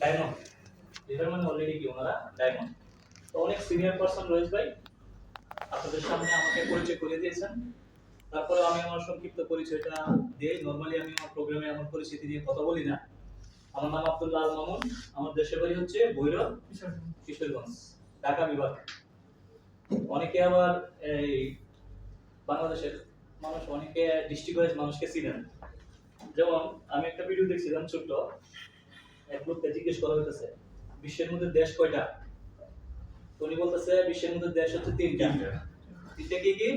Diamond leader মানে already কি ওনারা ডায়মন্ড। তো অনেক সিনিয়র পারসন রয়েছে ভাই আপনাদের সামনে আমাকে পরিচয় করে দিয়েছেন। তারপরে আমি আমার সংক্ষিপ্ত পরিচয়টা দিয়ে নরমালি আমি আমার প্রোগ্রামে আমার পরিচিতি দিয়ে কথা বলি না। আমার নাম আব্দুল্লাহ আল মামুন, আমার দেশের বাড়ি হচ্ছে ভৈরব কিশোরগঞ্জ ঢাকা বিভাগ। অনেকে আবার এই বাংলাদেশের মানুষ অনেকে ডিস্ট্রিক্ট ওয়াইজ মানুষকে চিনেন। যেমন আমি একটা ভিডিও দেখছিলাম ছোট্ট, এক লোককে জিজ্ঞেস করা হইতেছে বিশ্বের মধ্যে দেশ কয়টা, তো উনি বলতেছে বিশ্বের মধ্যে দেশ হচ্ছে তিনটা। তিনটা কি কি?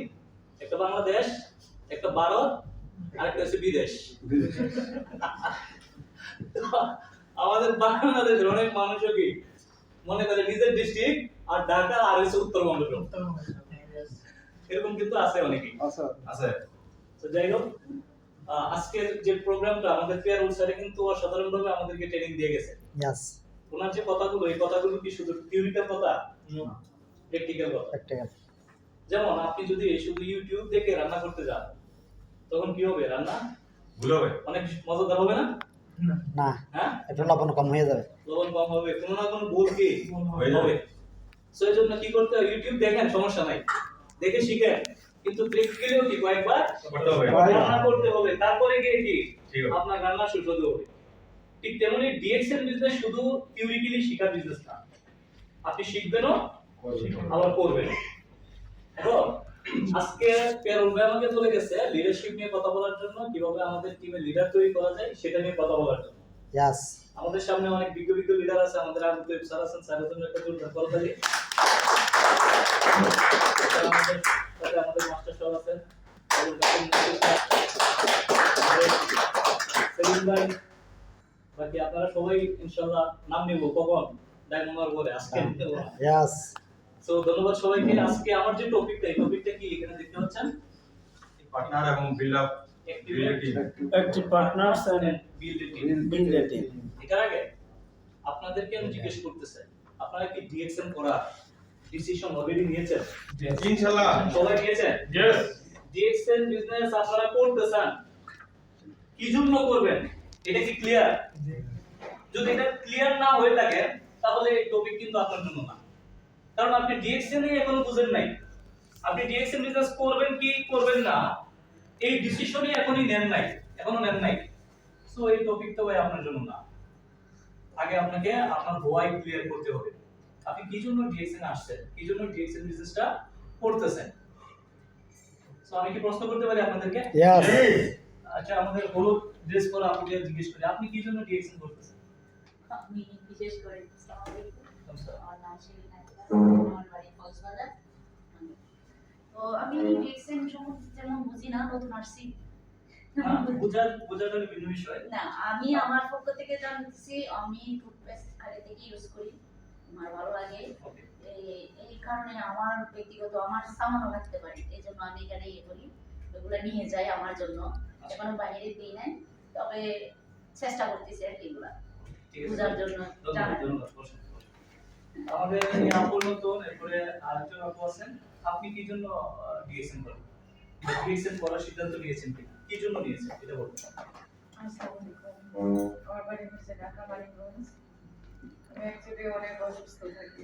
একটা বাংলাদেশ, একটা ভারত, আর একটা হচ্ছে বিদেশ। আমাদের বাংলাদেশের অনেক মানুষও কি মনে করে নিজের ডিস্ট্রিক্ট আর ঢাকা আর হচ্ছে উত্তরবঙ্গ, এরকম কিন্তু আছে অনেকেই আছে। তো যাই হোক, আজকের যে প্রোগ্রামটা আমাদের পেয়ার স্যারে কিন্তু অসাধারণভাবে আমাদেরকে ট্রেনিং দিয়ে গেছে। ওনার যে কথাগুলো, এই কথাগুলো কি শুধু থিওরিক্যাল কথা, প্র্যাকটিক্যাল কথা। যেমন আপনি যদি শুধু ইউটিউব দেখে রান্না করতে যান তখন কি হবে? রান্না ভুল হবে, অনেক মজাদার হবে না? না, হ্যাঁ, একটু লবণ কম হয়ে যাবে, লবণ কম হবে, কোনো না কোনো ভুল কি হবে। সো এই জন্য কি করতে হবে? ইউটিউব দেখেন, সমস্যা নাই, দেখে শিখেন, কিন্তু প্র্যাকটিক্যালিও কি কয়েকবার করতে হবে, রান্না করতে হবে, তারপরে গিয়ে কি আপনার রান্না সুস্বাদু হবে। ঠিক তেমনি ডিএক্সএল বিজনেস শুধু থিওরিক্যালি শেখার বিজনেস না, আপনি শিখবেনও আবার করবেনও। এখন আজকে পেরোল ভাই আমাকে বলে গেছে লিডারশিপ নিয়ে কথা বলার জন্য, কিভাবে আমাদের টিমে লিডার তৈরি করা যায় সেটা নিয়ে কথা বলার জন্য। আমাদের সামনে অনেক বিজ্ঞ লিডার আছে, আমাদের আবু তৈব স্যার আছেন, স্যারের জন্য একটা জোরদার করতালি। আমাদের মাস্টার সাহেব আছেন, সেলিম ভাই, বাকি আপনারা সবাই ইনশাআল্লাহ নাম নিব কখন ডায়মন্ড বলে আজকে। সো ধন্যবাদ সবাইকে। আজকে আমার যে টপিকটা, এই টপিকটা কি এখানে দেখতে পাচ্ছেন, পার্টনার এবং build up active partners and build a team. এটার আগে আপনাদেরকে আমি জিজ্ঞেস করতে চাই, আপনারা কি ডিএক্সএন করা ডিসিশন অলরেডি নিয়েছেন? ইনশাআল্লাহ সবাই নিয়েছেন? यस। ডিএক্সএন বিজনেস আপনারা করতে চান, কি জন্য করবেন এটা কি ক্লিয়ার? যদি এটা ক্লিয়ার না হয়ে থাকে তাহলে এই টপিক কিন্তু আপনার জন্য না। কারণ আপনি ডিএক্সএন এ এখনো বুঝেন নাই, আপনি ডিএক্সএন বিজনেস করবেন কি করবেন না এই ডিসিশনই এখনই এখনো নেন নাই। সো এই টপিকটা ভাই আপনার জন্য না। আগে আপনাকে আপনার হোয়াই ক্লিয়ার করতে হবে, আপনি কি জন্য ডিএক্সএন আসছেন, কি জন্য ডিএক্সএন বিজনেসটা করতেছেন। সো আমি কি প্রশ্ন করতে পারি আপনাদেরকে? আচ্ছা, আমাদের হলুদ ড্রেস পরা আপুকে জিজ্ঞেস করি, আপনি কি জন্য ডিএক্সএন করতেছেন? আমি বিশেষ করে আমার নাম শিরিনা, আমার বাড়ি কক্সবাজার। তো আমি ডিএক্সএন সম্বন্ধে তেমন বুঝি না, নতুন আসছি। বোঝাটা ভিন্ন বিষয় না, আমি আমার পক্ষ থেকে জানতেছি, আমি টুথপেস্ট আগে থেকে ইউজ করি, আমার ভালো লাগে। এই কারণে আমার ব্যক্তিগত আমার সামানও রাখতে পারি, এই জন্য আমি এখানে করি, ওগুলো নিয়ে যাই আমার জন্য। এখনো বাইরে দিই নাই, তবে চেষ্টা করতেছি আর কি এগুলা বোঝার জন্য। আমাদের এই আপু নতুন, এরপরে আরেকজন আপু আছেন, আপনি কি জন্য ডিএক্সএন করেন? ডিএক্সএন করার সিদ্ধান্ত নিয়েছেন কি জন্য নিয়েছেন এটা বলুন। আসসালামু আলাইকুম, আমার বাড়ি হচ্ছে ঢাকা মানিকগঞ্জ। আমি অ্যাকচুয়ালি অনেক অসুস্থ থাকি,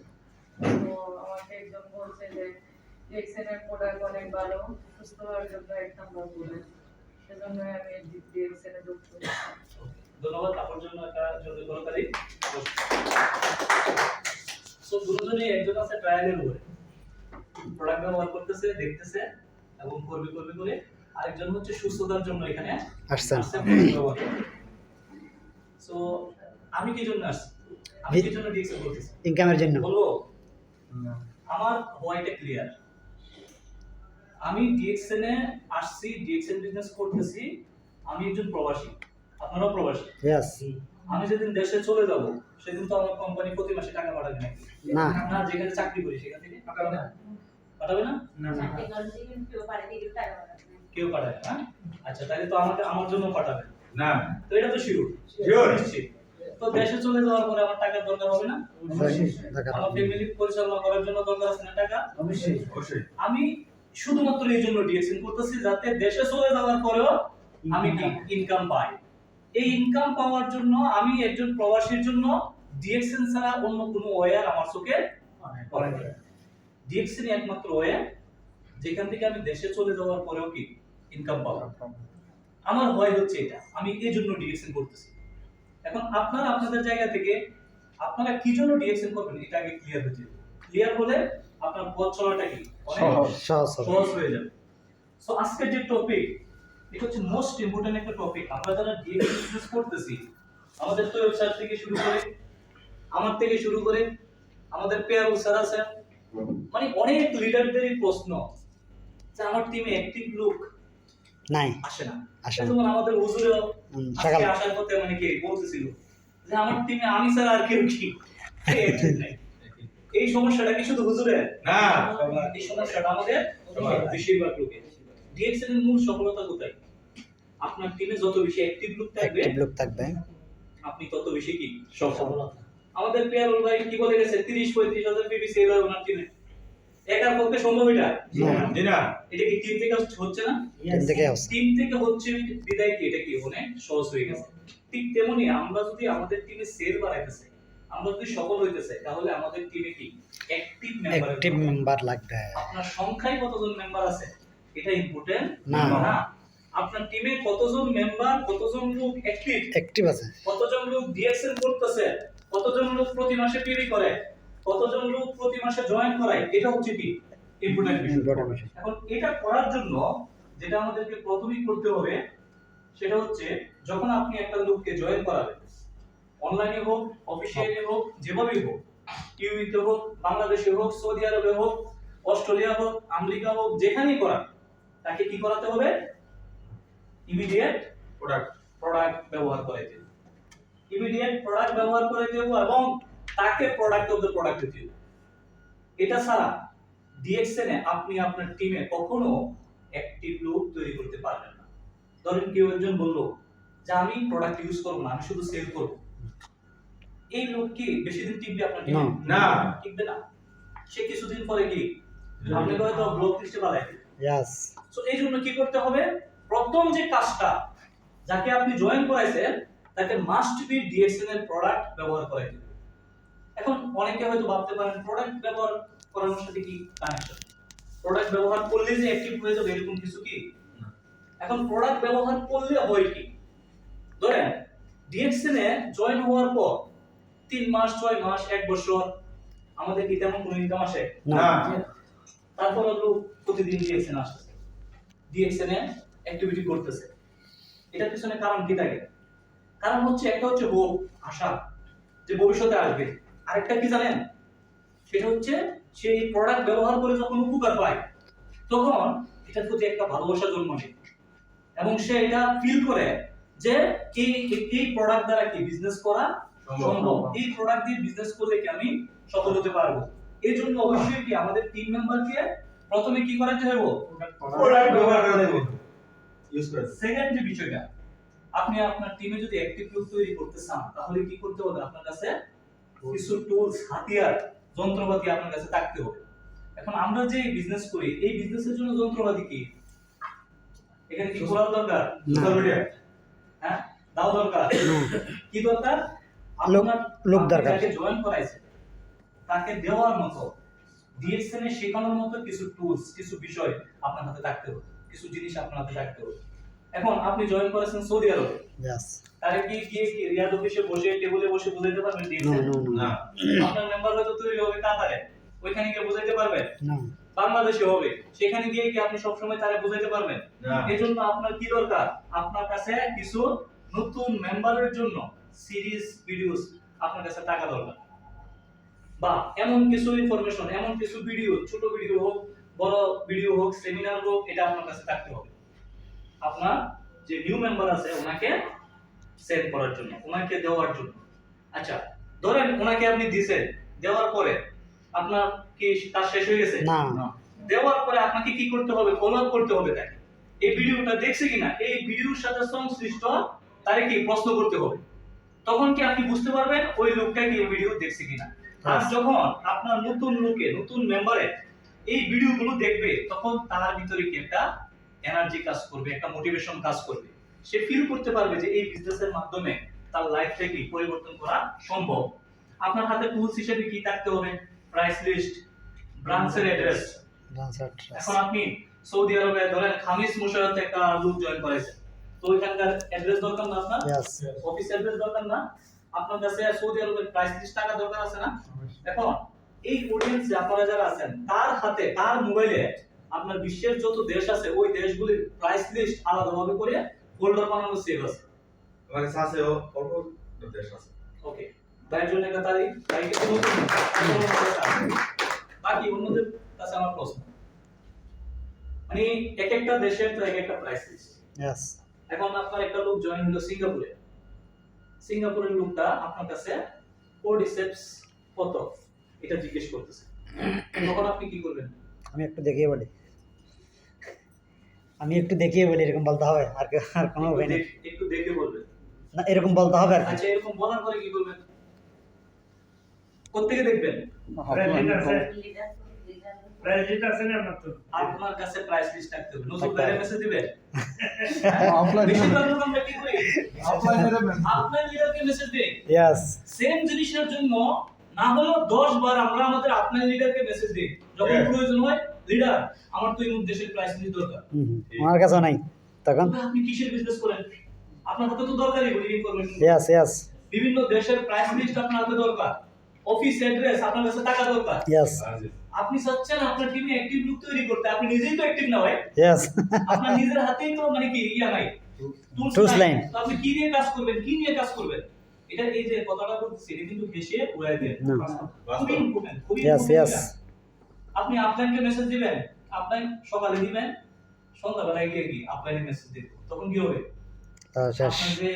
তো আমাকে একজন বলছে যে ডিএক্সএন এর প্রোডাক্ট অনেক ভালো, সুস্থ হওয়ার জন্য এক নাম্বার বলে, সেজন্য আমি ডিএক্সএন এ ঢুকতে। ধন্যবাদ আপনার জন্য, একটা জোরে করতালি। সো দুজনে একজন আছে ট্রায়ালের উপরে প্রোডাক্ট ব্যবহার করতেছে, দেখতেছে এবং করবে করে, আরেকজন হচ্ছে সুস্থতার জন্য এখানে আসছেন। সো আমি কি জন্য আসছি, আমি কি জন্য ডিএক্সএন করতেছি? ইনকামের জন্য বলবো। আমার হোয়াইটে ক্লিয়ার, আমি ডিএক্সএন এ আসছি, ডিএক্সএন বিজনেস করতেছি, আমি একজন প্রবাসী, আপনারাও প্রবাসী। আমি যেদিন দেশে চলে যাব সেদিন তো আমার কোম্পানি প্রতি মাসে টাকা পাঠাবে নাকি? না, যেখানে চাকরি করি সেখান থেকে পাঠাবে না? পাঠাবে না? কেউ পাঠাবে না। আচ্ছা, তাহলে তো আমাকে আমার জন্য পাঠাবে না, তো এটা তো শিওর নিশ্চিত। তো দেশে চলে যাওয়ার পরে আমার টাকার দরকার হবে না? আমার ফ্যামিলি পরিচালনা করার জন্য দরকার আছে না টাকা? অবশ্যই। আমি শুধুমাত্র এই জন্য ডিএক্সএন করতেছি, যাতে দেশে চলে যাওয়ার পরেও আমি কি ইনকাম পাই। এই ইনকাম পাওয়ার জন্য আমি একজন প্রবাসীর জন্য ডিএক্সএন ছাড়া অন্য কোনো ওয়্যার আমার চোখে পড়ে না। ডিএক্সএন একমাত্র ওয়্যার যেখান থেকে আমি দেশে চলে যাওয়ার পরেও কি ইনকাম পাবো। আমার ভয় হচ্ছে এটা, আমি এই জন্য ডিএক্সএন করতেছি। এখন আপনারা আপনাদের জায়গা থেকে আপনারা কি জন্য ডিএক্সএন করবেন এটা আগে ক্লিয়ার হতে হবে। ক্লিয়ার হলে আপনার পথ চলাটা কি অনেক সহজ সহজ হয়ে যাবে। সো আজকের যে টপিক, এটা হচ্ছে মোস্ট ইম্পর্টেন্ট একটা টপিক। আমরা যারা ডিএক্সএন বিজনেস করতেছি, আমাদের তো ওয়েবসাইট থেকে শুরু করে, আমার থেকে শুরু করে আমাদের পেয়ারুল স্যার আছে, মানে অনেক লিডারদেরই প্রশ্ন যে আমার টিমে অ্যাক্টিভ লোক নাই, আসে না। আসে না। যেমন আমাদের হুজুরেও সকাল আজকে আসার পথে মানে কি বলতেছিল যে আমার টিমে আমি ছাড়া আর কেউ কি active নাই। এই সমস্যাটা কি শুধু হুজুরের না, এই সমস্যাটা আমাদের বেশিরভাগ লোকের। ডিএক্সএন এর মূল সফলতা কোথায়? আপনার টিমে যত বেশি অ্যাক্টিভ লোক থাকবে, অ্যাক্টিভ লোক থাকবে, আপনি তত বেশি কি সফল। আমাদের পেয়ারুল ভাই কি বলে গেছে 30-35 হাজার পিপি সেল হয় ওনার টিমে। একার পক্ষে সম্ভব এটা? জি না, এটা কি টিম থেকে হচ্ছে না? টিম থেকে হচ্ছে। টিম থেকে হচ্ছে বিদায় কি এটা কি অনেক সহজ হয়ে গেছে। ঠিক তেমনি আমরা যদি আমাদের টিমে সেল বাড়াইতে চাই, আমরা যদি সফল হইতে চাই, তাহলে আমাদের টিমে কি অ্যাক্টিভ অ্যাক্টিভ মেম্বার। মেম্বার লাগবে। আপনার সংখ্যায় কতজন মেম্বার আছে এটা ইম্পর্টেন্ট না। না। আপনার টিমে কতজন মেম্বার, কতজন লোক অ্যাক্টিভ, অ্যাক্টিভ আছে, কতজন লোক ডিএক্সএন করতেছে, কতজন লোক প্রতি মাসে পিবি করে, কতজন লোক প্রতি মাসে জয়েন করায়, এটা হচ্ছে কি ইম্পর্টেন্ট বিষয়। ইম্পর্টেন্ট বিষয়। এখন এটা করার জন্য যেটা আমাদেরকে প্রথমেই করতে হবে সেটা হচ্ছে যখন আপনি একটা লোককে জয়েন করাবেন, অনলাইনে হোক, অফিসিয়ালি হোক, যেভাবেই হোক, ইউইতে হোক, বাংলাদেশে হোক, সৌদি আরবে হোক, অস্ট্রেলিয়া হোক, আমেরিকা হোক, যেখানেই করান, তাকে কি করাতে হবে? ইমিডিয়েট প্রোডাক্ট ব্যবহার করাইতে হবে। ইমিডিয়েট প্রোডাক্ট ব্যবহার করাইতে হবে এবং তাকে প্রোডাক্ট অফ দ্য প্রোডাক্ট দিতে হবে। এটা ছাড়া ডিএক্সএন এ আপনি আপনার টিমে কখনো অ্যাক্টিভ লোক তৈরি করতে পারবেন না। ধরেন কেউ একজন বললো যে আমি প্রোডাক্ট ইউজ করব না, আমি শুধু সেল করব। এই লোক কি বেশি দিন টিকবে আপনার টিমে? না। টিকবে না। সে কিছুদিন পরে কি আপনাকে হয়তো ব্লক লিস্টে বানায় দিবে। ইয়েস, সো এই জন্য কি করতে হবে? প্রথম যে কাজটা, যাকে আপনি জয়েন করাইছেন তাকে মাস্ট বি ডিএক্সএন এর প্রোডাক্ট ব্যবহার করাইতে হবে। এখন অনেকে হয়তো ভাবতে পারেন প্রোডাক্ট ব্যবহার করানোর সাথে কি কানেকশন? প্রোডাক্ট ব্যবহার করলে যে অ্যাক্টিভ হয়ে যাবে এরকম কিছু কি? এখন প্রোডাক্ট ব্যবহার করলে হয় কি? ধরেন ডিএক্সএন এ জয়েন হওয়ার পর 3 মাস, 6 মাস, 1 বছর আমাদের কি তেমন কোনো ইনকাম আসে না, তারপর লোক প্রতিদিন ডিএক্সএন আসছে, ডিএক্সএন এ অ্যাক্টিভিটি করতেছে। এটার পিছনে কারণ কি থাকে? কারণ হচ্ছে একটা হচ্ছে হোপ, আশা যে ভবিষ্যতে আসবে। আরেকটা কি জানেন? সেটা হচ্ছে সেই প্রোডাক্ট ব্যবহার করে যখন উপকার পায় তখন এটার প্রতি একটা ভালোবাসা জন্ম নেয় এবং সে এটা ফিল করে যে এই প্রোডাক্ট দ্বারা কি বিজনেস করা সম্ভব, এই প্রোডাক্ট দিয়ে বিজনেস করলে কি আমি সফল হতে পারবো। এই জন্য অবশ্যই কি আমাদের টিম মেম্বারকে প্রথমে কি করাতে হবে? প্রোডাক্ট ব্যবহার করে দেব, ইউজ করে। সেকেন্ড যে বিষয়টা, আপনি আপনার টিমে যদি অ্যাক্টিভ লোক তৈরি করতে চান তাহলে কি করতে হবে? আপনার কাছে কিছু টুলস, হাতিয়ার, যন্ত্রপাতি আপনার কাছে থাকতে হবে। এখন আমরা যে বিজনেস করি এই বিজনেসের জন্য যন্ত্রপাতি কি? এখানে কি করার দরকার? সোশ্যাল মিডিয়া হ্যাঁ, দাও দরকার। কি দরকার? লোক দরকার। যাকে জয়েন করাইছে তাকে দেওয়ার মতো, ডিএক্সএন এ শেখানোর মতো কিছু টুলস, কিছু বিষয় আপনার হাতে থাকতে হবে, কিছু জিনিস আপনার হাতে থাকতে হবে। এখন আপনি জয়েন করেছেন সৌদি আরবে, ইয়েস, তারে কি গিয়ে কি রিয়াদ অফিসে বসে টেবিলে বসে বুঝাইতে পারবেন নো ডিএক্সএন? নো নো, না, আপনার মেম্বার হয়তো তৈরি হবে কাতারে, ওইখানে গিয়ে বুঝাইতে পারবেন? না, বাংলাদেশে হবে, সেখানে গিয়ে কি আপনি সব সময় তারে বুঝাইতে পারবেন? না। এজন্য আপনার কি দরকার? আপনার কাছে কিছু নতুন মেম্বারের জন্য সিরিজ ভিডিওস আপনার কাছে টাকা দরকার, বা এমন কিছু ইনফরমেশন, এমন কিছু ভিডিও, ছোট ভিডিও হোক, বড় ভিডিও হোক, সেমিনার হোক, এটা আপনার কাছে থাকতে হবে। আপনার যে নিউ মেম্বার আছে ওনাকে সেন্ড করার জন্য, ওনাকে দেওয়ার জন্য। আচ্ছা, ধরেন ওনাকে আপনি দিয়েছেন, দেওয়ার পরে আপনার কি কাজ শেষ হয়ে গেছে? না, দেওয়ার পরে আপনাকে কি করতে হবে? ফলো আপ করতে হবে তাকে। এই ভিডিওটা দেখছে কিনা, এই ভিডিওর সাথে সংশ্লিষ্ট তারে কি প্রশ্ন করতে হবে। তখন কি আপনি বুঝতে পারবেন ওই লোকটা কি এই ভিডিও দেখছে কিনা। আর যখন আপনার নতুন লোকে, নতুন মেম্বারে এই ভিডিওগুলো দেখবে তখন তার ভিতরে কি একটা এনার্জি কাজ করবে, একটা মোটিভেশন কাজ করবে। সে ফিল করতে পারবে যে এই বিজনেসের মাধ্যমে তার লাইফটা কি পরিবর্তন করা সম্ভব। আপনার হাতে টুলস হিসেবে কি থাকতে হবে? প্রাইস লিস্ট, ব্রাঞ্চের অ্যাড্রেস। এখন আপনি সৌদি আরবে ধরেন খামিস মুশাররফে একটা লুক জয়েন করেছেন, তো ওইখানকার অ্যাড্রেস দরকার না আপনার? Yes. অফিস অ্যাড্রেস দরকার না? আপনার কাছে সৌদি আরবের প্রাইস লিস্ট টাকা দরকার আছে না? এখন এই অডিয়েন্সে আপনারা যারা আছেন তার হাতে তার মোবাইলে আপনার বিশ্বের যত দেশ আছে ওই দেশগুলির প্রাইস লিস্ট আলাদাভাবে করে ফোল্ডার বানানো সেভ আছে। আমার কাছে আছে অল্প দেশ আছে। ওকে, ভাইয়ের জন্য একটা তারিখ, তারিখে কোনো বাকি অন্যদের কাছে আমার প্রশ্ন, মানে এক একটা দেশের তো এক একটা প্রাইস লিস্ট। Yes. এখন আপনার একটা লোক জয়েন হলো সিঙ্গাপুরে, সিঙ্গাপুরের লোকটা আপনার কাছে কোডিসেপস কত এটা জিজ্ঞেস করতেছে, তখন আপনি কি করবেন? আমি একটু দেখিয়ে বলি, এরকম বলতে হবে আর কোনো উপায় নেই। একটু দেখে বলবেন না, এরকম বলতে হবে আর কি। আচ্ছা, এরকম বলার পরে কি করবেন? কোত্থেকে দেখবেন? আপনার কাছে প্রাইস লিস্ট থাকতে হবে, নতুন বাইরে মেসেজ দিবেন। বেশিরভাগ লোক আমরা কি করি? আপনার লিডারকে মেসেজ দেই। Yes. সেম জিনিসের জন্য না হলেও 10 বার আমরা আমাদের আপনার লিডারকে মেসেজ দিই, যখন Yeah. প্রয়োজন হয়, লিডার আমার তো এই দেশের প্রাইস লিস্ট দরকার। আমার কাছেও নাই তখন। তবে আপনি কিসের বিজনেস করেন? আপনার হাতে তো দরকারই বলি ইনফরমেশন। Yes. বিভিন্ন দেশের প্রাইস লিস্ট আপনার হাতে দরকার, অফিস অ্যাড্রেস, আপনার কাছে টাকা দরকার। Yes. আপনি চাচ্ছেন আপনার টিমে অ্যাক্টিভ লোক তৈরি করতে, আপনি নিজেই তো অ্যাক্টিভ না হয়, Yes. আপনার নিজের হাতেই তো মানে কি ইয়া নাই, Tools নাই। তো আপনি কি নিয়ে কাজ করবেন, কি নিয়ে কাজ করবেন? এটা এই যে কথাটা বলতেছি এটা কিন্তু হেসে উড়াই দেন, না। খুবই ইম্পর্টেন্ট, খুবই Yes. important এটা। আপনি আপলাইনকে মেসেজ দিবেন, আপলাইন সকালে দিবেন, সন্ধ্যাবেলায় গিয়ে কি আপলাইনে মেসেজ দিবেন, তখন কি হবে? শেষ। আপনার যে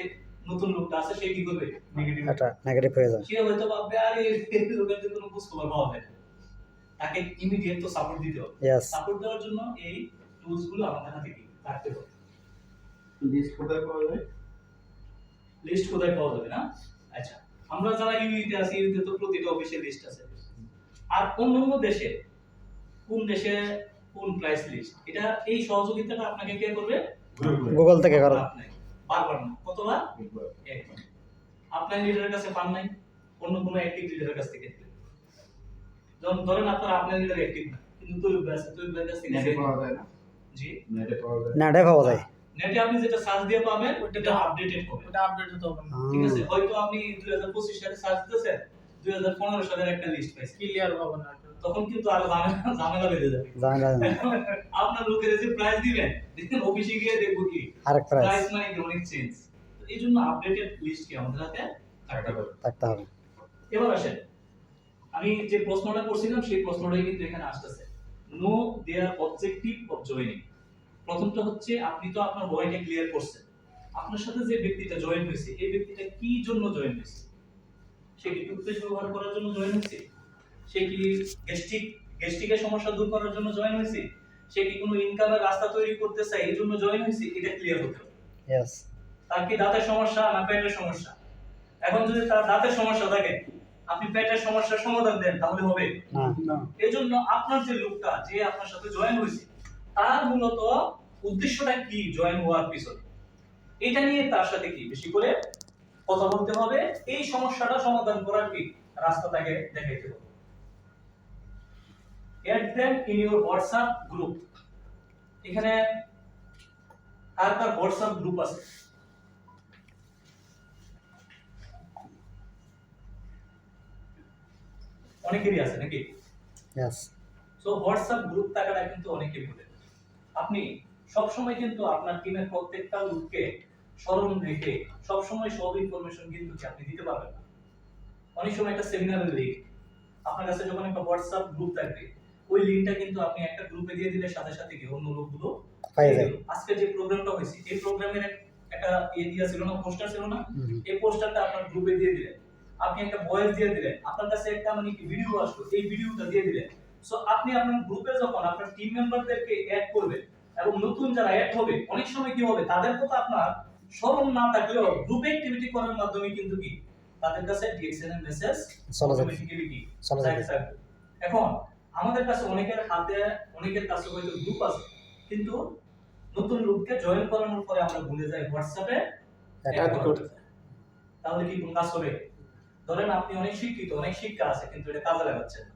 নতুন লোকটা আছে সে কি করবে? নেগেটিভ, এটা নেগেটিভ হয়ে যাবে। সে হয়তো ভাববে আরে এই লোকের তো কোনো খোঁজ খবর পাওয়া যায় না। তাকে ইমিডিয়েট তো সাপোর্ট দিতে হবে। Yes. সাপোর্ট দেওয়ার জন্য এই টুলস গুলো আমাদের হাতে কি রাখতে হবে। লিস্ট কোথায় পাওয়া যায়? লিস্ট কোথায় পাওয়া যাবে না? আচ্ছা, আমরা যারা ইউইতে আছি, ইউইতে তো প্রতিটা অফিসের লিস্ট আছে। আর অন্য দেশে কোন দেশে কোন প্রাইস লিস্ট, এটা এই সহযোগিতাটা আপনাকে কে করবে? গুগল থেকে করো। আপনাকে বারবার না, কতবার? একবার। আপনার লিডারের কাছে পান নাই, অন্য কোনো অ্যাক্টিভ লিডারের কাছ থেকে দিবেন। যেমন ধরেন আপনার লিডার অ্যাক্টিভ না, কিন্তু তৈব আছে, তৈবের কাছ থেকে নেটে পাওয়া যায় না? জি, নেটে পাওয়া যায়। না, এটা পাওয়া যায়। নেটে আপনি যেটা সার্চ দিয়ে পাবেন ওটা আপডেটেড হবে, ওটা আপডেট হতে হবে না, ঠিক আছে? হয়তো আপনি 2025 সালে সার্চ দিতেছেন, 2015 সালের একটা লিস্ট পাইছেন, ক্লিয়ার হবে না। তখন কিন্তু আরো ঝামেলা বেঁধে যাবে। জানি। আপনার লোকের যে প্রাইস দিবেন, দেখেন অফিসে গিয়ে দেখবো কি আরেক প্রাইস প্রাইস মানে কি অনেক চেঞ্জ। এই জন্য আপডেটেড লিস্ট কি আমাদের হাতে থাকতে হবে। থাকতে হবে। এবার আসেন, আমি যে প্রশ্নটা করছিলাম সেই প্রশ্নটাই কিন্তু এখানে আসতেছে, know their objective of joining. প্রথমটা হচ্ছে আপনি তো আপনার বয়টা ক্লিয়ার করছেন, আপনার সাথে যে ব্যক্তিটা জয়েন হয়েছে এই ব্যক্তিটা কি জন্য জয়েন হয়েছে? সে কি টুথপেস্ট ব্যবহার করার জন্য জয়েন হয়েছে? সে কি গ্যাস্ট্রিকের সমস্যা দূর করার জন্য জয়েন হয়েছে? সে কি কোনো ইনকামের রাস্তা তৈরি করতে চায় এই জন্য জয়েন হয়েছে? এটা ক্লিয়ার হতে হবে। Yes. তার কি দাঁতের সমস্যা না পেটের সমস্যা? এখন যদি তার দাঁতের সমস্যা থাকে, আপনি পেটের সমস্যার সমাধান দেন, তাহলে হবে না। এই জন্য আপনার যে লোকটা যে আপনার সাথে জয়েন হয়েছে তার মূলত উদ্দেশ্যটা কি জয়েন হওয়ার পিছনে, এটা নিয়ে তার সাথে কি বেশি করে কথা বলতে হবে, এই সমস্যাটা সমাধান করার কি রাস্তা তাকে দেখাইতে হবে। add them in your WhatsApp group। এখানে কার কার WhatsApp গ্রুপ আছে? অনেকেরই আছে নাকি? Yes. সো হোয়াটসঅ্যাপ গ্রুপ থাকাটা কিন্তু অনেক ইম্পর্টেন্ট। আপনি সব সময় কিন্তু আপনার টিমের প্রত্যেকটা লোককে স্মরণ রেখে সব সময় সব ইনফরমেশন কিন্তু আপনি দিতে পারবেন না। অনেক সময় একটা সেমিনারের লিংক আপনার কাছে যখন একটা হোয়াটসঅ্যাপ গ্রুপ থাকবে, ওই লিংকটা কিন্তু আপনি একটা গ্রুপে দিয়ে দিলে সাথে সাথে কি অন্য লোকগুলো পাই যায়। আজকে যে প্রোগ্রামটা হয়েছে এই প্রোগ্রামের একটা এরিয়া ছিল না, পোস্টার ছিল না, এই পোস্টারটা আপনার গ্রুপে দিয়ে দিলেন, আপনি একটা ভয়েস দিয়ে দিলেন, আপনার কাছে একটা মানে কি ভিডিও আসলো, এই ভিডিওটা দিয়ে দিলেন। সো আপনি আপনার গ্রুপে যখন আপনার টিম মেম্বারদেরকে অ্যাড করবেন এবং নতুন যারা অ্যাড হবে, অনেক সময় কি হবে তাদের কথা আপনার স্মরণ না থাকলেও গ্রুপ অ্যাক্টিভিটি করার মাধ্যমে কিন্তু কি তাদের কাছে ডিএক্সএন এর মেসেজ অটোমেটিক্যালি কি যাইতে থাকবে। এখন আমাদের কাছে অনেকের কাছে হয়তো গ্রুপ আছে, কিন্তু নতুন লোককে জয়েন করানোর পরে আমরা ভুলে যাই হোয়াটসঅ্যাপে অ্যাড করতে। তাহলে কি কোন কাজ হবে? ধরেন আপনি অনেক শিক্ষিত, অনেক শিক্ষা আছে, কিন্তু এটা কাজে লাগাচ্ছেন না।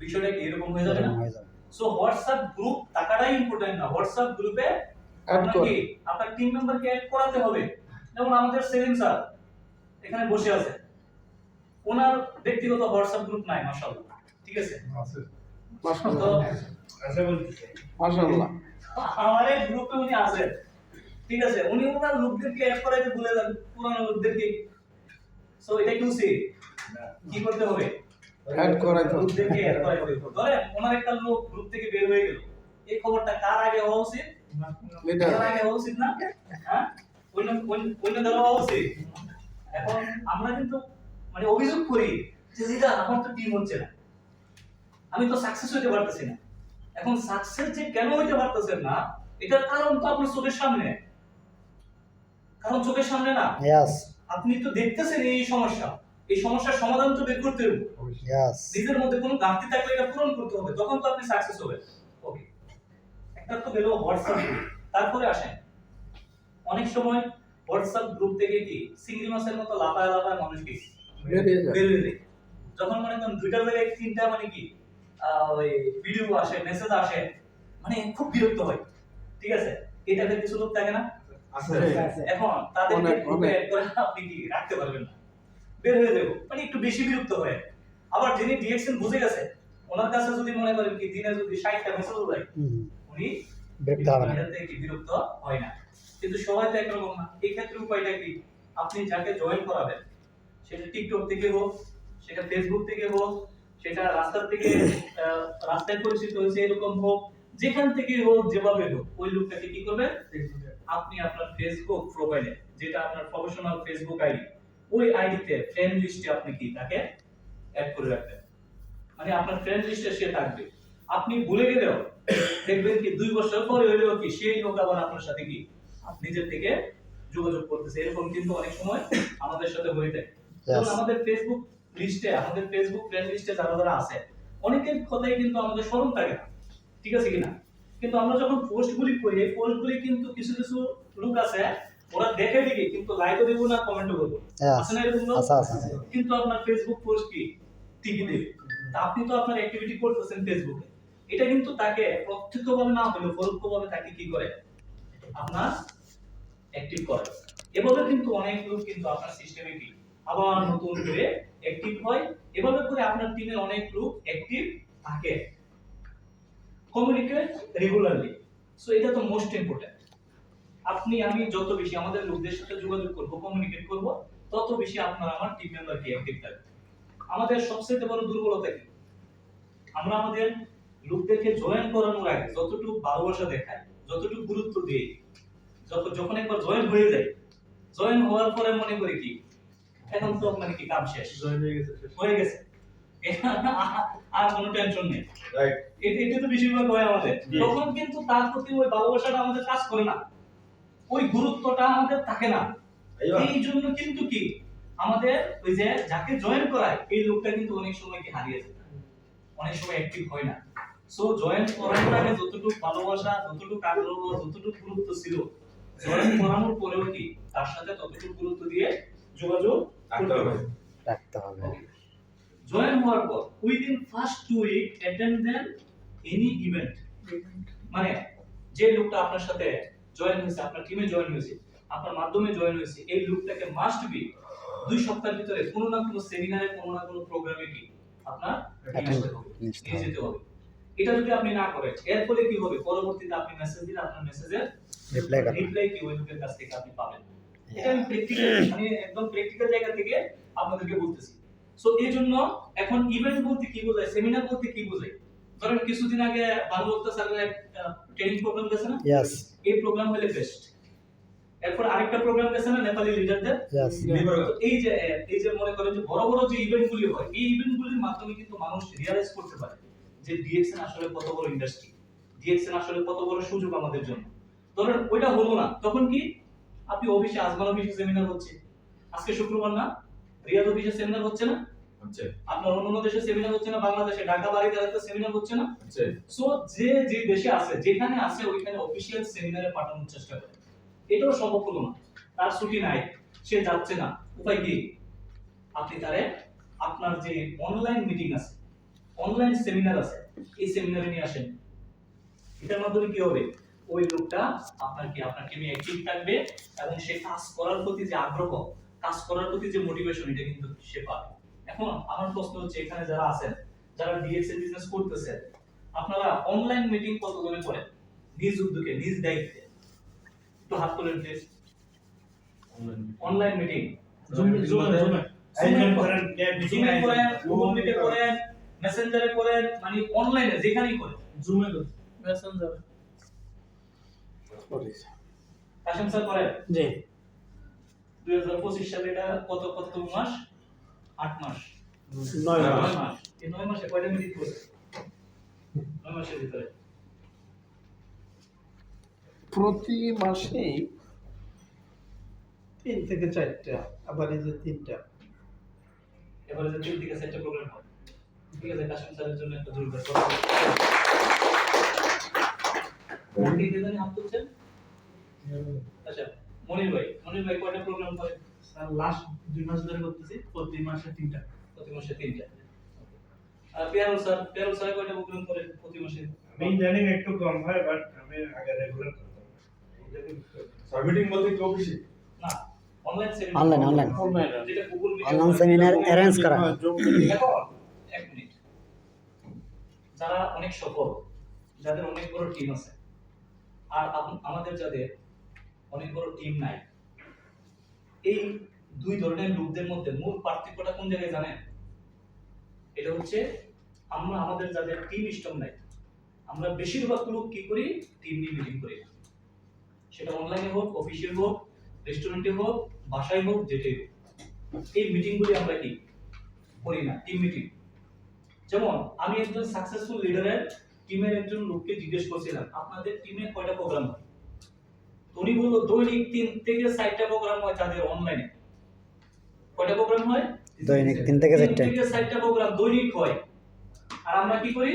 বিষয়টা কি এরকম হয়ে যাবে না? হয়ে যাবে। সো হোয়াটসঅ্যাপ গ্রুপ টাকাটাই ইম্পর্টেন্ট না, হোয়াটসঅ্যাপ গ্রুপে আপনাকে আপনার টিম মেম্বারকে অ্যাড করাতে হবে। যেমন আমাদের সেলিম স্যার এখানে বসে আছে, ওনার ব্যক্তিগত হোয়াটসঅ্যাপ গ্রুপ নাই, মাশাআল্লাহ, ঠিক আছে? তো মাশাআল্লাহ। আমার এই গ্রুপে উনি আছেন, ঠিক আছে? উনি ওনার লোকদেরকে অ্যাড করাইতে ভুলে যান, পুরানো লোকদেরকে। সো এটা কি উচিত? কি করতে হবে? অ্যাড করাইতে হবে। লোকদেরকে অ্যাড করাইতে হবে। ধরেন ওনার একটা লোক গ্রুপ থেকে বের হয়ে গেল, এই খবরটা কার আগে হওয়া উচিত? কার আগে হওয়া উচিত না? হ্যাঁ, অন্য দ্বারা হওয়া উচিত। এখন আমরা কিন্তু মানে অভিযোগ করি যে দিদা আমার তো টিম হচ্ছে না, আমি তো সাকসেস হইতে পারতেছি না। এখন সাকসেস যে কেন হইতে পারতেছেন না, এটার কারণ তো আপনার চোখের সামনে। কারণ চোখের সামনে না, Yes. আপনি তো দেখতেছেন এই সমস্যা, এই সমস্যার সমাধান তো বের করতে হবে। Yes. নিজের মধ্যে কোনো ঘাটতি থাকলে এটা পূরণ করতে হবে, তখন তো আপনি সাকসেস হবেন। ওকে, একটা তো গেল হোয়াটসঅ্যাপ গ্রুপ। তারপরে আসেন, অনেক সময় হোয়াটসঅ্যাপ গ্রুপ থেকে কি চিংড়ি মাছের মতো লাফায় লাফায় মানুষ কি বেরিয়ে যায়। বের হয়ে যায়। যখন মনে করেন দুইটার জায়গায় তিনটা মানে কি ওই ভিডিও আসে, মেসেজ আসে, মানে খুব বিরক্ত হয়, ঠিক আছে? এটাতে কিছু লোক থাকে না, আছে এখন তাদেরকে অনেক, গ্রুপে অনেক। অ্যাড করে আপনি কি রাখতে পারবেন না, বের হয়ে যাবো, মানে একটু বেশি বিরক্ত হয়। আবার যিনি ডিএকশন বুঝে গেছে, ওনার কাছে যদি মনে করেন কি দিনে যদি 60টা মেসেজ যায়, উনি বিরক্ত হবে না। এটাতে কি বিরক্ত হয় না। কিন্তু সবাই তো একরকম না। এই ক্ষেত্রে উপায়টা কি? আপনি যাকে জয়েন করাবেন, সেটা টিকটক থেকে হোক, সেটা ফেসবুক থেকে হোক, সেটা রাস্তা থেকে রাস্তায় পরিচিত হয়েছে এরকম হোক, যেখান থেকে হোক, যেভাবে হোক, ওই লোকটাকে কি করবেন? আপনি আপনার ফেসবুক প্রোফাইলে, যেটা আপনার প্রফেশনাল ফেসবুক আইডি, ওই আইডিতে ফ্রেন্ড লিস্টে আপনি কি তাকে অ্যাড করে রাখবেন। মানে আপনার ফ্রেন্ড লিস্টে সে থাকবে। আপনি ভুলে গেলেও দেখবেন কি 2 বছর পরে হইলেও কি সেই লোক আবার আপনার সাথে কি নিজের থেকে যোগাযোগ করতেছে। এরকম কিন্তু অনেক সময় আমাদের সাথে হয়ে থাকে। যেমন আমাদের ফেসবুক লিস্টে, আমাদের ফেসবুক ফ্রেন্ড লিস্টে যারা যারা আছে, অনেকের কথাই কিন্তু আমাদের স্মরণ থাকে না, ঠিক আছে কিনা? কিন্তু আমরা যখন পোস্টগুলি করি, এই পোস্টগুলি কিন্তু কিছু কিছু লোক আছে, ওরা দেখে দেখে কিন্তু লাইকও দেবো না, কমেন্টও করবো, Yes. আছে না এরকম লোক? আছে, আছে। কিন্তু আপনার ফেসবুক পোস্ট কি ঠিকই দেবে। তা আপনি তো আপনার অ্যাক্টিভিটি করতেছেন ফেসবুকে, এটা কিন্তু তাকে প্রত্যক্ষভাবে না হলেও পরোক্ষভাবে তাকে কি করে? আপনার অ্যাক্টিভ করে। এভাবে কিন্তু অনেক লোক কিন্তু আপনার সিস্টেমে কি আবার নতুন করে অ্যাক্টিভ হয়। এভাবে করে আপনার টিমে অনেক লোক অ্যাক্টিভ থাকে। কমিউনিকেট রেগুলারলি, সো এটা তো মোস্ট ইম্পর্টেন্ট। আপনি আমি যত বেশি আমাদের লোকদের সাথে যোগাযোগ করব, কমিউনিকেট করব, তত বেশি আপনার আমার টিম মেম্বার কি অ্যাক্টিভ থাকবে। আমাদের সবচেয়ে বড় দুর্বলতা কি? আমরা আমাদের লোকদেরকে জয়েন করানোর আগে যতটুকু ভালোবাসা দেখাই, যতটুকু গুরুত্ব দিই, যখন একবার জয়েন হয়ে যায়, জয়েন হওয়ার পরে মনে করি কি এখন তো মানে কি কাম শেষ, জয়েন হয়ে গেছে হয়ে গেছে, আর কোনো টেনশন নেই। রাইট এটা তো বেশিরভাগ হয় আমাদের। জি। তখন কিন্তু তার প্রতি ওই ভালোবাসাটা আমাদের কাজ করে না, ওই গুরুত্বটা আমাদের থাকে না। এই জন্য কিন্তু কি আমাদের ওই যে যাকে জয়েন করায় এই লোকটা কিন্তু অনেক সময় কি হারিয়ে যায়, অনেক সময় অ্যাক্টিভ হয় না। সো জয়েন করানোর আগে যতটুকু ভালোবাসা, যতটুকু আগ্রহ, যতটুকু গুরুত্ব ছিল, জয়েন করানোর পরেও কি তার সাথে ততটুকু গুরুত্ব দিয়ে যোগাযোগ করতে হবে। রাখতে হবে। জয়েন হওয়ার পর within first 2 week attend then any event. মানে যে লোকটা আপনার সাথে জয়েন হয়েছে, আপনার টিমে জয়েন হয়েছে, আপনার মাধ্যমে জয়েন হয়েছে, এই লোকটাকে মাস্ট বি 2 সপ্তাহের ভিতরে কোনো না কোনো সেমিনারে, কোনো না কোনো প্রোগ্রামে কি আপনার নিয়ে আসতে হবে, নিয়ে যেতে হবে। এটা যদি আপনি না করেন, এর ফলে কি হবে? পরবর্তীতে আপনি মেসেজ দিলে আপনার মেসেজের রিপ্লাই কি ওই লোকের কাছ থেকে আপনি পাবেন। এটা আমি প্র্যাকটিক্যাল, মানে একদম প্র্যাকটিক্যাল জায়গা থেকে আপনাদেরকে বলতেছি। সো এই জন্য এখন ইভেন্ট বলতে কি বোঝায়, সেমিনার বলতে কি বোঝায়? ধরেন কিছুদিন আগে বালুবক্তা স্যারের ট্রেনিং প্রোগ্রাম গেছে না? Yes. এই প্রোগ্রাম হলে বেস্ট। এরপর আরেকটা প্রোগ্রাম গেছে না নেপালি লিডারদের? Yes. তো এই যে মনে করেন যে বড় বড় যে ইভেন্টগুলি হয়, এই ইভেন্টগুলির মাধ্যমে কিন্তু মানুষ রিয়ালাইজ করতে পারে যে ডিএক্সএন আসলে কত বড় ইন্ডাস্ট্রি, ডিএক্সএন আসলে কত বড় সুযোগ আমাদের জন্য। ধরেন ওইটা হলো না, তখন কি আপনি অফিসে, আজমান অফিসে সেমিনার হচ্ছে, আজকে শুক্রবার না, রিয়াদ অফিসে সেমিনার হচ্ছে না, হচ্ছে আপনার অন্য দেশে সেমিনার হচ্ছে না, বাংলাদেশে ঢাকা বাড়িতে একটা সেমিনার হচ্ছে না। হচ্ছে সো যে যে দেশে আছে, যেখানে আছে ওইখানে অফিশিয়াল সেমিনারে পাঠানোর চেষ্টা করে। এটাও সম্ভব হলো না, তার ছুটি নাই, সে যাচ্ছে না, উপায় কি? আপনি তারে আপনার যে অনলাইন মিটিং আছে, অনলাইন সেমিনার আছে, এই সেমিনারে নিয়ে আসেন। এটার মাধ্যমে কি হবে, ওই লোকটা আপনার টিমে অ্যাক্টিভ থাকবে এবং সে কাজ করার প্রতি যে আগ্রহ, কাজ করার প্রতি যে মোটিভেশন, এটা কিন্তু সে পাবে। এখন আমার প্রশ্ন হচ্ছে, এখানে যারা আছেন, যারা ডিএক্সএল বিজনেস করতেছেন, আপনারা অনলাইন মিটিং কতজনে করেন নিজ উদ্যোগে, নিজ দায়িত্বে? একটু হাত তোলেন প্লিজ। অনলাইন মিটিং জুমে করেন, গুগল মিটে করেন, মেসেঞ্জারে করেন, মানে অনলাইনে যেখানেই করেন। জুমে মেসেঞ্জার কাশেম স্যার করেন? জি 2025 সালে এটা কততম মাস? 8 মাস, 9 9 মাস। মাস। এই 9 মাসে কয়টা মিটিং করছে? 9 মাসের ভিতরে প্রতি মাসে 3 থেকে 4টা, আবার এই যে 3টা। এবারে যে 3 থেকে 4টা প্রোগ্রাম হয়, ঠিক আছে? কাশেম স্যারের জন্য একটা জোরদার করতে কে জানেন হাত তুলছেন? আচ্ছা, মনির ভাই কয়টা প্রোগ্রাম করে? স্যার লাস্ট 2 মাস ধরে করতেছি, প্রতি মাসে 3টা। প্রতি মাসে 3টা। আর পেয়ারুল স্যার কয়টা প্রোগ্রাম করে প্রতি মাসে? আমি জানি একটু কম হয়, বাট আমি আগে রেগুলার করতাম। সাবমিটিং বলতে কি অফিসে? না, অনলাইন সেমিনার। অনলাইন যেটা গুগল মিটে অনলাইন সেমিনার অ্যারেঞ্জ করা। এখন এক মিনিট, যারা অনেক সফল, যাদের অনেক বড় টিম আছে, আর আমাদের যাদের অনেক বড় টিম নাই, এই দুই ধরনের লোকদের মধ্যে মূল পার্থক্যটা কোন জায়গায় জানেন? এটা হচ্ছে, আমরা আমাদের যাদের টিম স্ট্রং নাই, আমরা বেশিরভাগ লোক কি করি, টিম নিয়ে মিটিং করি। সেটা অনলাইনে হোক, অফিসিয়াল হোক, রেস্টুরেন্টে হোক, বাসায় হোক, যেটাই হোক, এই মিটিংগুলি আমরা কি করি না, টিম মিটিং। যেমন আমি একজন সাকসেসফুল লিডারের টিমের একজন লোককে জিজ্ঞেস করছিলাম, আপনাদের টিমে কয়টা প্রোগ্রাম হয়? উনি বলল দৈনিক 3 থেকে 4টা প্রোগ্রাম হয় তাদের অনলাইনে। কয়টা প্রোগ্রাম হয়? দৈনিক 3 থেকে 3 4টা। থেকে 4টা প্রোগ্রাম দৈনিক হয়। আর আমরা কি করি,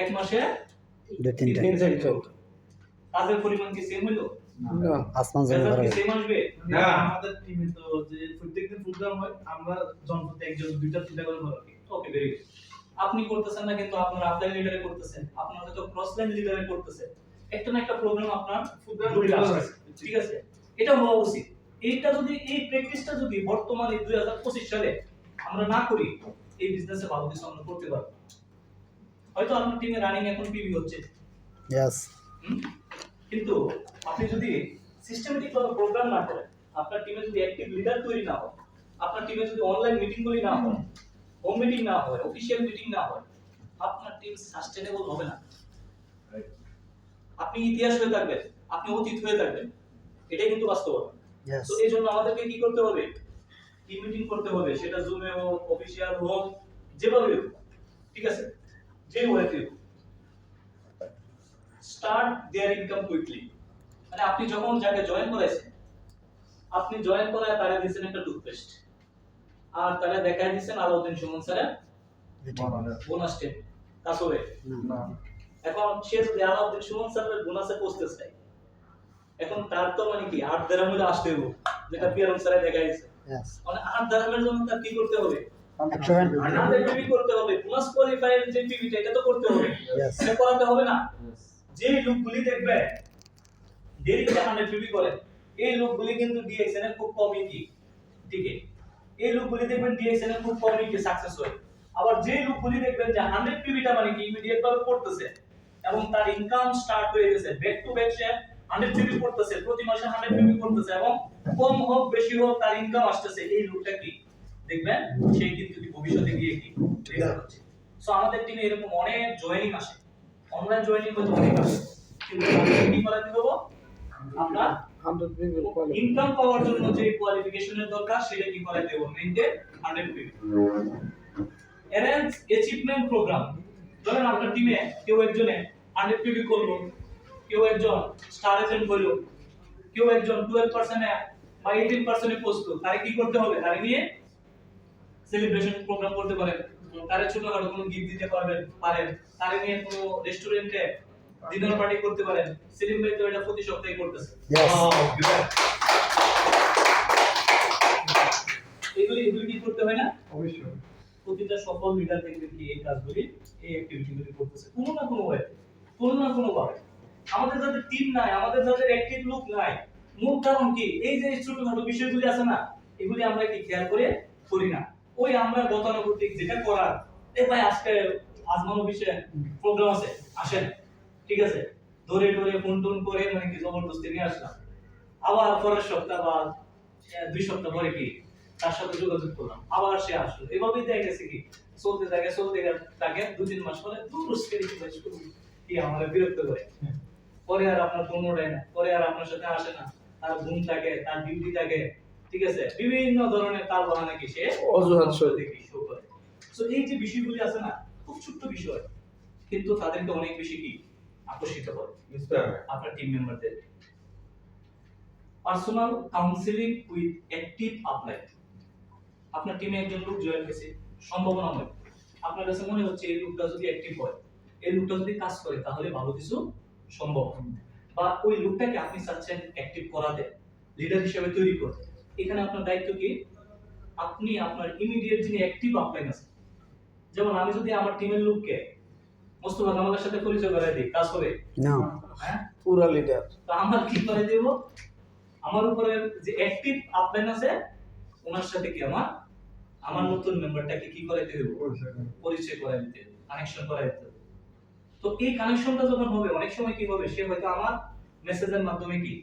এক মাসে 2-3টা। কাজের পরিমাণ কি সেম হইলো? না, আসমান জমিন রেজাল্ট কি ফরক। সেম আসবে? না, আমাদের টিমে তো যে প্রত্যেকদিন প্রোগ্রাম হয়, আমরা জনপ্রতি একজন 2টা-3টা করে করি। ওকে, ভেরি গুড। আপনি করতেছেন না, কিন্তু আপনার আপলাইন লিডারে করতেছেন, আপনার হয়তো ক্রস লাইন লিডারে করতেছেন। একটা না একটা প্রোগ্রাম আপনার প্রোগ্রাম ঠিক আছে? এটা হওয়া উচিত। এইটা যদি, এই প্র্যাকটিসটা যদি বর্তমানে 2025 সালে আমরা না করি, এই বিজনেসে ভালো কিছু আমরা করতে পারবো। হয়তো আপনার টিমে রানিং এখন পিবি হচ্ছে, ইয়েস। কিন্তু আপনি যদি সিস্টেমেটিক ভাবে প্রোগ্রাম না করেন, আপনার টিমে যদি অ্যাক্টিভ লিডার তৈরি না হয়, আপনার টিমে যদি অনলাইন মিটিংগুলি না হয়, হোম মিটিং না হয়, অফিশিয়াল মিটিং না হয়, আপনার টিম সাস্টেনেবল হবে না। আপনি ইতিহাস হয়ে থাকবেন, আপনি অতীত হয়ে থাকবেন, এটাই কিন্তু বাস্তবতা। ইয়েস। তো এই জন্য আমাদেরকে কি করতে হবে, টিম মিটিং করতে হবে, সেটা জুমে হোক, অফিশিয়াল হোক, যেভাবে হোক, ঠিক আছে? যে ওয়েতে হোক। স্টার্ট দেয়ার ইনকাম কুইকলি। মানে আপনি যখন যাকে জয়েন করাইছেন, আপনি জয়েন করায় তারা দিয়েছেন একটা টুথপেস্ট, আর তারা দেখায় দিয়েছেন আলাউদ্দিন সুমন স্যারের বোনাস টেপ কাসরে। এখন সে যদি আলাউদ্দিন সুমন স্যারের বোনাসে পৌঁছতে চায়, এখন তার তো মানে কি 8 দিরহামের আসতে হবে, যেটা পিয়ারন স্যারে দেখায় দিয়েছে। ইয়েস। মানে 8 দিরহামের জন্য তার কি করতে হবে, 100 পিবি করতে হবে। বোনাস কোয়ালিফায়ার যে পিবিটা, এটা তো করতে হবে, Yes. এটা করাতে হবে না? যে লোকগুলি দেখবে দেরিতে 100 পিবি করে, এই লোকগুলি কিন্তু ডিএক্সএন এর খুব কমই কি টিকে। এই লোকগুলি দেখবেন ডিএক্সএন এর খুব কমই কি সাকসেস হয়। আবার যে লোকগুলি দেখবেন যে 100 পিবিটা মানে কি ইমিডিয়েট ভাবে করতেছে এবং তার ইনকাম স্টার্ট হয়ে গেছে, back to back say 100 PB করতেছে, প্রতি মাসে 100 পিবি করতেছে এবং কম হোক বেশি হোক তার ইনকাম আসতেছে, এই লোকটা কি দেখবেন সে কিন্তু ভবিষ্যতে গিয়ে কি রেজাল্ট হচ্ছে। সো আমাদের টিমে এরকম অনেক জয়েনিং আসে, অনলাইন জয়েনিং হয়তো অনেক আসে, কিন্তু আমরা কি করাতে দেবো, আমরা 100 people qualify. ইনকাম পাওয়ার জন্য যে কোয়ালিফিকেশনের দরকার সেটা কি করাতে দেবো, maintain 100 PB. Arrange achievement programme. ধরেন আপনার টিমে কেউ একজনে 100 পিবি করলো, কেউ একজন স্টার এজেন্ট হলো, কেউ একজন 12% এ বা 18% এ পৌঁছলো, তারে কি করতে হবে, তারে নিয়ে সেলিব্রেশন প্রোগ্রাম করতে পারেন, তারে ছোটখাটো কোনো গিফট দিতে পারেন, তারে নিয়ে কোনো রেস্টুরেন্টে ডিনার পার্টি করতে পারেন। সেলিম ভাই তো এটা প্রতি সপ্তাহে করতেছে। Yes. এগুলি কাজগুলি এগুলি কি করতে হয় না? অবশ্যই। প্রতিটা সফল লিডার দেখবে কি এই কাজগুলি, এই অ্যাক্টিভিটিগুলি করতেছে কোনো না কোনো ওয়ে, কোনো না কোনো ভাবে। আমাদের যাদের টিম নাই, আমাদের যাদের অ্যাক্টিভ লোক নাই, মূল কারণ কি? এই যে ছোটখাটো বিষয়গুলি আছে না, এগুলি আমরা কি খেয়াল করে করি না। ওই আমরা গতানুগতিক যেটা করার, এ ভাই আজকে আজমানো বিষয়ে প্রোগ্রাম আছে, আসেন, ঠিক আছে, ধরে ধরে ফোন টোন করে মানে কি জবরদস্তি নিয়ে আসলাম। আবার পরের সপ্তাহ বা 2 সপ্তাহ পরে কি তার সাথে যোগাযোগ করলাম, আবার সে আসলো। এভাবেই দেখা গেছে কি চলতে থাকে 2-3 মাস পরে কি আমার বিরক্ত করে, পরে আর আপনার ফোন ওঠায় না, পরে আর আপনার সাথে আসে না, তার ঘুম থাকে, তার ডিউটি থাকে, ঠিক আছে, বিভিন্ন ধরনের তার বাহানা কি সে অজুহাত শো দেখি শো করে। সো এই যে বিষয়গুলি আছে না, খুব ছোট্ট বিষয়, কিন্তু তাদেরকে অনেক বেশি কি আকর্ষিত করে ইন্সপায়ার। আপনার টিম মেম্বারদের। Personal counselling with active upline. আপনার টিমে একজন লোক জয়েন হয়েছে, সম্ভাবনাময়, আপনার কাছে মনে হচ্ছে এই লোকটা যদি অ্যাক্টিভ হয়, এই লোকটা যদি কাজ করে, তাহলে ভালো কিছু সম্ভব। বা ওই লোকটাকে আপনি চাচ্ছেন অ্যাক্টিভ করাতে, লিডার হিসেবে তৈরি করতে। এখানে আপনার দায়িত্ব কি? আপনি আপনার ইমিডিয়েট যিনি অ্যাক্টিভ আপলাইন আছে, যেমন আমি যদি আমার টিমের লোককে মোস্তফা কামালের সাথে পরিচয় করাই দিই, কাজ হবে? না। হ্যাঁ, পুরা লিডার। তো আমার কি করে দেব? আমার উপরে যে অ্যাক্টিভ আপলাইন আছে, ওনার সাথে কি আমার নতুন মেম্বারটাকে কি করাইতে হবে? পরিচয় করাই দিতে হবে, কানেকশন করাই দিতে হবে। তো এই কানেকশনটা যখন হবে, অনেক সময় কি হবে, সে হয়তো আমার মেসেজের মাধ্যমে কি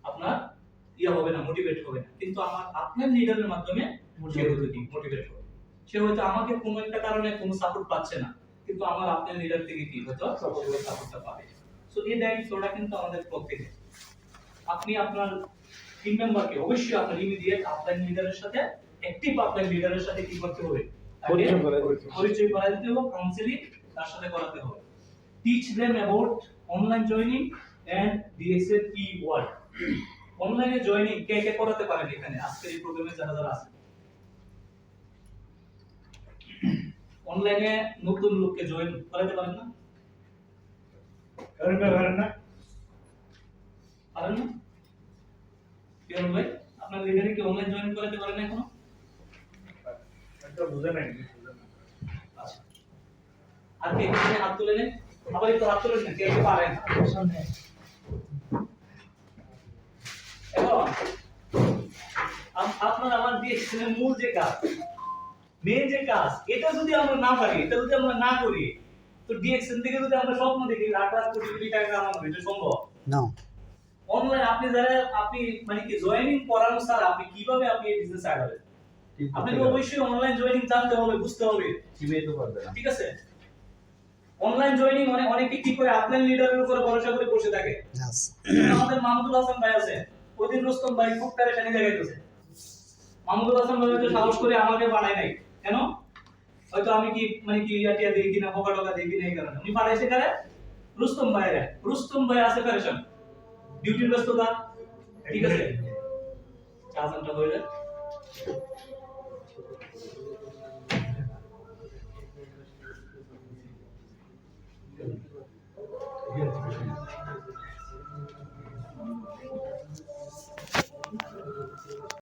আপনার হবে না, মোটিভেট হবে না, কিন্তু আপনার লিডারের মাধ্যমে সে হয়তো কি মোটিভেট হবে। সে হয়তো আমাকে কোনো একটা কারণে কোনো সাপোর্ট পাচ্ছে না, কিন্তু আপনার লিডার থেকে কি হয়তো সাপোর্টটা পাবে। সো এই দায়িত্বটা কিন্তু আমাদের প্রত্যেকের। আপনি আপনার টিম মেম্বারকে অবশ্যই আপনার ইমিডিয়েট আপলাইন লিডারের সাথে, অ্যাক্টিভ আপলাইন লিডারের সাথে কি করতে হবে? পরিচয় করাই দিতে হবে, কাউন্সেলিং তার সাথে করাতে হবে। Teach them about online joining and DXL E word. অনলাইনে জয়েনিং কে কে করাতে পারেন এখানে আজকের এই প্রোগ্রামে যারা যারা আছে? অনলাইনে নতুন লোককে জয়েন করাতে পারেন না? কারণ না পারেন না? কেন ভাই, আপনার লিডারে কি অনলাইন জয়েন করাতে পারেন না এখনো? এটা বুঝে নাই। আচ্ছা, আর কে এখানে হাত তুলে নেন, আবার একটু হাত তুলে নেন, কে কে পারেন সামনে। এখন আপনার আমার ডিএক্সএল মূল যে কাজ, মেন যে কাজ, এটা যদি আমরা না পারি, এটা যদি আমরা না করি, তো ডিএক্সএল থেকে যদি আমরা স্বপ্ন দেখি লাখ লাখ কোটি টাকা কামাবো, এটা সম্ভব না। অনলাইন আপনি মানে কি জয়েনিং করানো স্যার, আপনি কিভাবে আপনি এই বিজনেস আগাবেন? আপনাকে অবশ্যই অনলাইন জয়েনিং জানতে হবে, বুঝতে হবে, ঠিক আছে? অনলাইন জয়েনিং অনেকে কি করে আপলাইন লিডারের উপরে ভরসা করে বসে থাকে। Yes. আমাদের মাহমুদুল হাসান ভাই আছে, ওদিন রোস্তম ভাই খুব পেরেশানি দেখাইতেছে। মাহমুদুল হাসান ভাই তো সাহস করে আমাকে বানায় নাই, কেন? হয়তো আমি কি মানে কি ইয়াটিয়া দেই কিনা, বকা টকা দেই কিনা, এই কারণে উনি পাঠাইছে কারে? রোস্তম ভাই আছে পেরেশান, ডিউটির ব্যস্ততা, ঠিক আছে? 4 ঘন্টা হয়ে যায়।